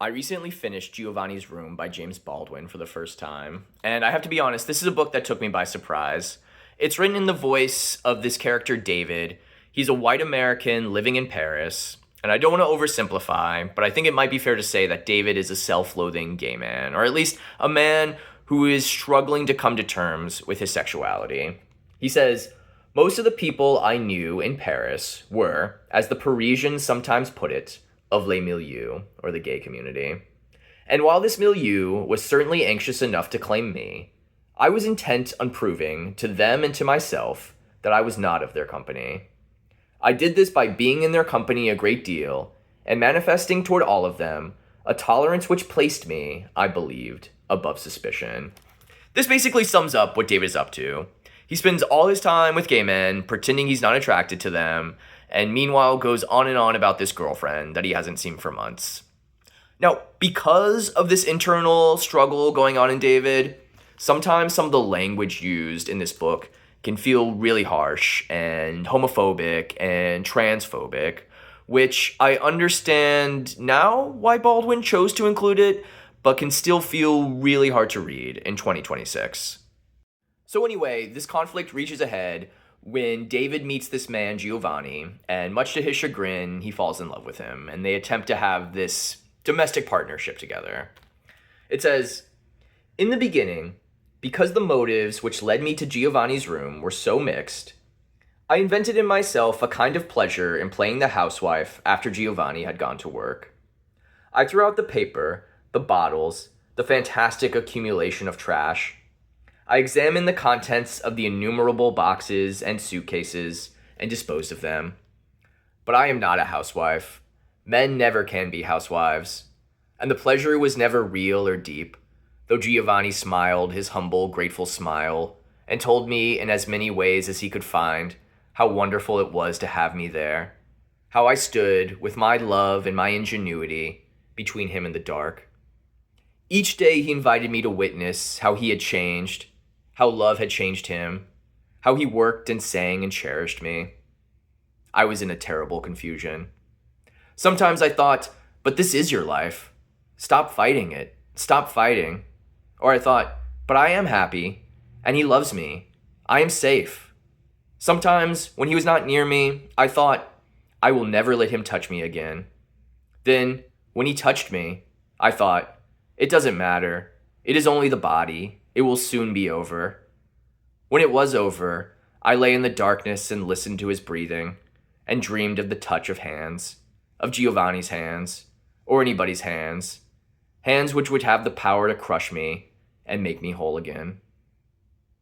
I recently finished Giovanni's Room by James Baldwin for the first time, and I have to be honest, this is a book that took me by surprise. It's written in the voice of this character, David. He's a white American living in Paris, and I don't want to oversimplify, but I think it might be fair to say that David is a self loathing gay man, or at least a man who is struggling to come to terms with his sexuality. He says, "Most of the people I knew in Paris were, as the Parisians sometimes put it, of les milieux, or the gay community. And while this milieu was certainly anxious enough to claim me, I was intent on proving to them and to myself that I was not of their company. I did this by being in their company a great deal, and manifesting toward all of them a tolerance which placed me, I believed, above suspicion." This basically sums up what David is up to. He spends all his time with gay men, pretending he's not attracted to them, and meanwhile goes on and on about this girlfriend that he hasn't seen for months. Now, because of this internal struggle going on in David, sometimes some of the language used in this book can feel really harsh and homophobic and transphobic, which I understand now why Baldwin chose to include it, but can still feel really hard to read in 2026. So anyway, this conflict reaches a head when David meets this man, Giovanni, and much to his chagrin, he falls in love with him, and they attempt to have this domestic partnership together. It says, "In the beginning, because the motives which led me to Giovanni's room were so mixed, I invented in myself a kind of pleasure in playing the housewife after Giovanni had gone to work. I threw out the paper, the bottles, the fantastic accumulation of trash. I examined the contents of the innumerable boxes and suitcases and disposed of them. But I am not a housewife. Men never can be housewives. And the pleasure was never real or deep, though Giovanni smiled his humble, grateful smile and told me in as many ways as he could find how wonderful it was to have me there, how I stood with my love and my ingenuity between him and the dark. Each day he invited me to witness how he had changed, how love had changed him, how he worked and sang and cherished me. I was in a terrible confusion. Sometimes I thought, but this is your life. Stop fighting it. Stop fighting. Or I thought, but I am happy, and he loves me. I am safe. Sometimes, when he was not near me, I thought, I will never let him touch me again. Then, when he touched me, I thought, it doesn't matter. It is only the body. It will soon be over. When it was over, I lay in the darkness and listened to his breathing, and dreamed of the touch of hands, of Giovanni's hands, or anybody's hands, hands which would have the power to crush me and make me whole again.